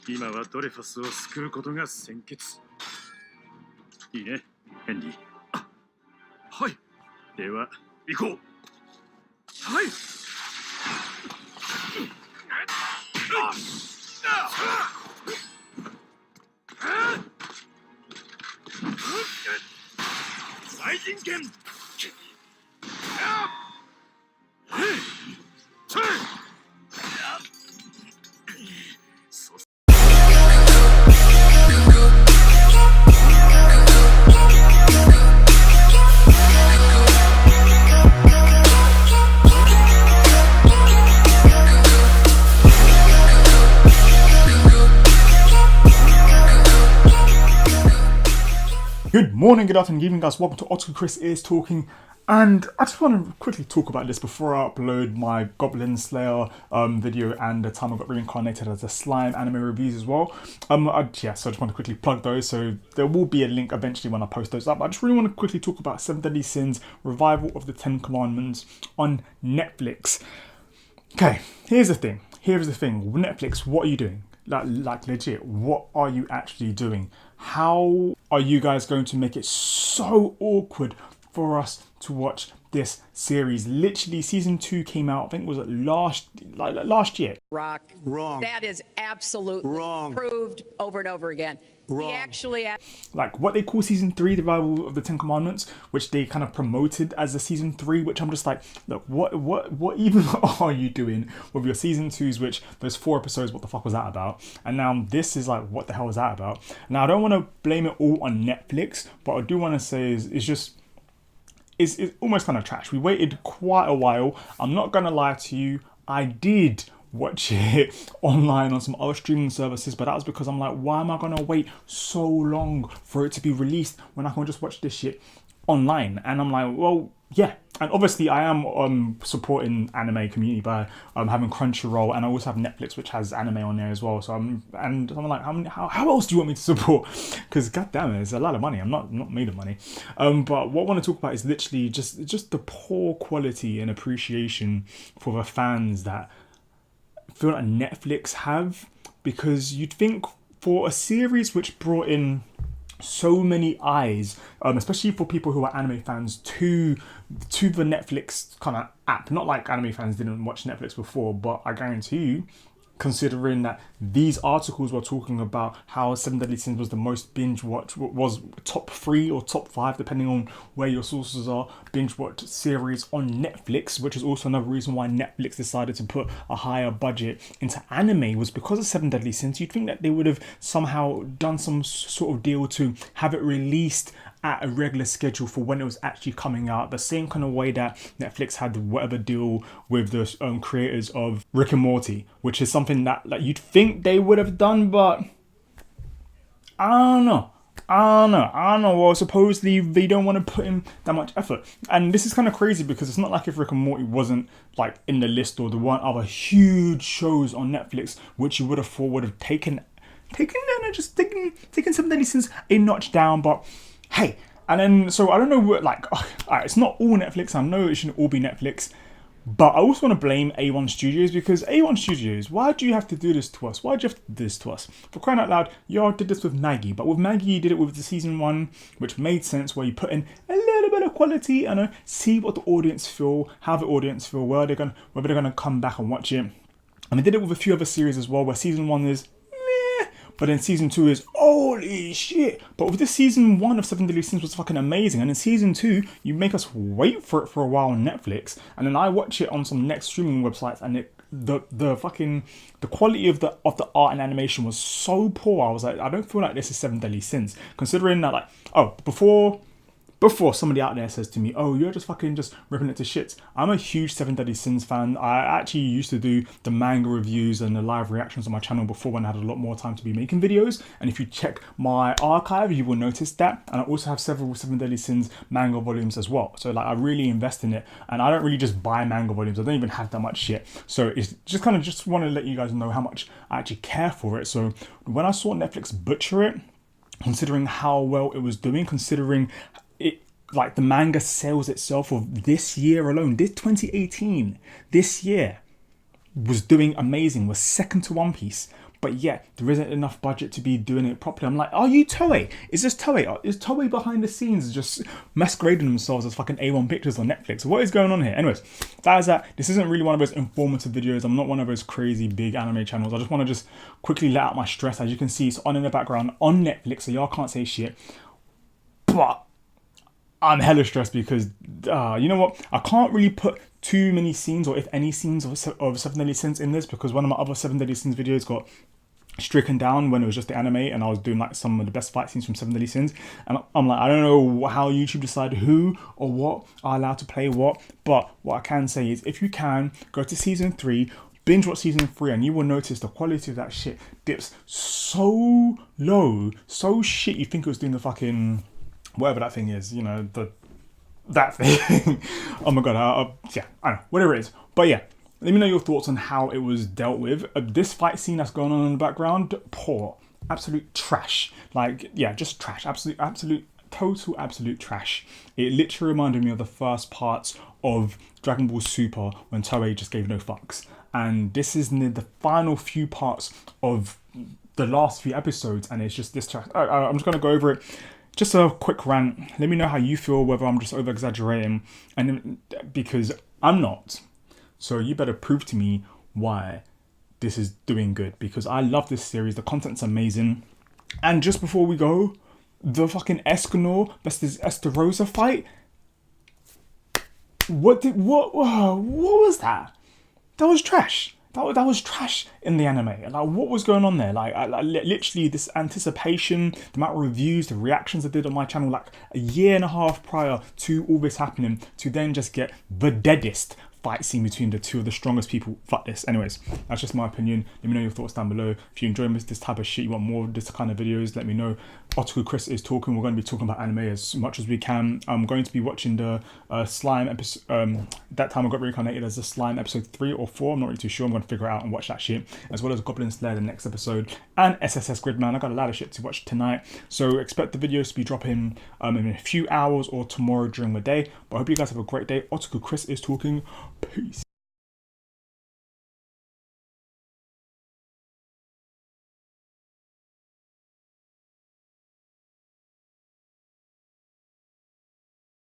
今はドレファスを救うことが先決。いいね、ヘンリー。あ、はい。では、行こう。はい。再人権。Good morning, good afternoon, good evening, guys. Welcome to Chris is Talking. And I just want to quickly talk about this before I upload my Goblin Slayer video and the time I got reincarnated as a slime anime reviews as well. So I just want to quickly plug those. So there will be a link eventually when I post those up. I just really want to quickly talk about Seven Deadly Sins, Revival of the Ten Commandments on Netflix. Okay, here's the thing. Netflix, what are you doing? Like legit, what are you actually doing? How are you guys going to make it so awkward for us to watch this series? Literally, season 2 came out, I think it was last year. Wrong. That is absolutely wrong. Proved over and over again. Wrong. He actually, like what they call season 3, the Revival of the Ten Commandments, which they kind of promoted as a season 3, which I'm just like, look, what even are you doing with your season 2s, which those 4 episodes, what the fuck was that about? And now this is like, what the hell is that about? Now I don't want to blame it all on Netflix, but I do want to say it's almost kind of trash. We waited quite a while. I'm not gonna lie to you, I did watch it online on some other streaming services, but that was because I'm like, why am I gonna wait so long for it to be released when I can just watch this shit online? And I'm like, well, yeah. And obviously I am supporting anime community by having Crunchyroll, and I also have Netflix, which has anime on there as well. So I'm like, how else do you want me to support? Because goddamn it, it's a lot of money. I'm not made of money. But what I want to talk about is literally just the poor quality and appreciation for the fans that feel like Netflix have, because you'd think for a series which brought in so many eyes, especially for people who are anime fans, to the Netflix kind of app. Not like anime fans didn't watch Netflix before, but I guarantee you, considering that these articles were talking about how Seven Deadly Sins was the most binge watched, was top 3 or top 5 depending on where your sources are, binge watched series on Netflix, which is also another reason why Netflix decided to put a higher budget into anime, was because of Seven Deadly Sins. You'd think that they would have somehow done some sort of deal to have it released at a regular schedule for when it was actually coming out, the same kind of way that Netflix had whatever deal with the creators of Rick and Morty, which is something that you'd think they would have done, but I don't know. Well, supposedly they don't want to put in that much effort. And this is kind of crazy because it's not like if Rick and Morty wasn't like in the list, or there weren't other huge shows on Netflix which you would have thought would have taken Seven Deadly Sins a notch down. But hey, and then so I don't know what, like, it's not all Netflix. I know it shouldn't all be Netflix, but I also want to blame A1 Studios, because A1 Studios, why do you have to do this to us? Why do you have to do this to us? For crying out loud, y'all did this with Maggie, but with Maggie you did it with the season 1, which made sense, where you put in a little bit of quality and see what the audience feel, how the audience feel, whether they're gonna come back and watch it. And they did it with a few other series as well, where season 1 is but then season 2 is holy shit. But with this season 1 of Seven Deadly Sins was fucking amazing, and in season 2 you make us wait for it for a while on Netflix, and then I watch it on some next streaming websites, and the quality of the art and animation was so poor. I was like, I don't feel like this is Seven Deadly Sins, considering that, like, before somebody out there says to me, oh, you're just ripping it to shits. I'm a huge Seven Deadly Sins fan. I actually used to do the manga reviews and the live reactions on my channel before, when I had a lot more time to be making videos. And if you check my archive, you will notice that. And I also have several Seven Deadly Sins manga volumes as well. So like, I really invest in it. And I don't really just buy manga volumes. I don't even have that much shit. So it's just just want to let you guys know how much I actually care for it. So when I saw Netflix butcher it, considering how well it was doing, considering it, like the manga sales itself of this year alone, this 2018, this year was doing amazing, was second to One Piece. but yet there isn't enough budget to be doing it properly. I'm like, are you Toei? Is this Toei? Is Toei behind the scenes just masquerading themselves as fucking A1 Pictures on Netflix? What is going on here? Anyways, that is that. This isn't really one of those informative videos. I'm not one of those crazy big anime channels. I just want to just quickly let out my stress. As you can see, it's on in the background on Netflix, so y'all can't say shit. But I'm hella stressed because, you know what? I can't really put too many scenes, or if any scenes of 7 Deadly Sins in this, because one of my other 7 Deadly Sins videos got stricken down when it was just the anime, and I was doing like some of the best fight scenes from 7 Deadly Sins, and I'm like, I don't know how YouTube decided who or what are allowed to play what, but what I can say is, if you can, go to season 3, binge watch season 3, and you will notice the quality of that shit dips so low, so shit, you think it was doing the fucking whatever that thing is, you know, that thing. Oh my god, yeah, I don't know, whatever it is. But yeah, let me know your thoughts on how it was dealt with. This fight scene that's going on in the background, poor, absolute trash. Like, yeah, just trash, absolute, total absolute trash. It literally reminded me of the first parts of Dragon Ball Super when Toei just gave no fucks. And this is near the final few parts of the last few episodes, and it's just this trash. I'm just gonna go over it. Just a quick rant. Let me know how you feel, whether I'm just over exaggerating, and because I'm not. So you better prove to me why this is doing good, because I love this series. The content's amazing. And just before we go, the fucking Escanor versus Estarossa fight. What was that? That was trash. That was trash in the anime. Like, what was going on there? Like literally this anticipation, the amount of reviews, the reactions I did on my channel like a year and a half prior to all this happening, to then just get the deadest fight scene between the two of the strongest people. Fuck this. Anyways, that's just my opinion. Let me know your thoughts down below. If you enjoy this type of shit, you want more of this kind of videos, let me know. Otaku Chris is talking. We're going to be talking about anime as much as we can. I'm going to be watching the slime episode. That time I got reincarnated as a slime episode 3 or 4. I'm not really too sure. I'm going to figure it out and watch that shit, as well as Goblin Slayer the next episode, and SSS Gridman. I got a lot of shit to watch tonight, so expect the videos to be dropping in a few hours or tomorrow during the day. But I hope you guys have a great day. Otaku Chris is talking. Peace.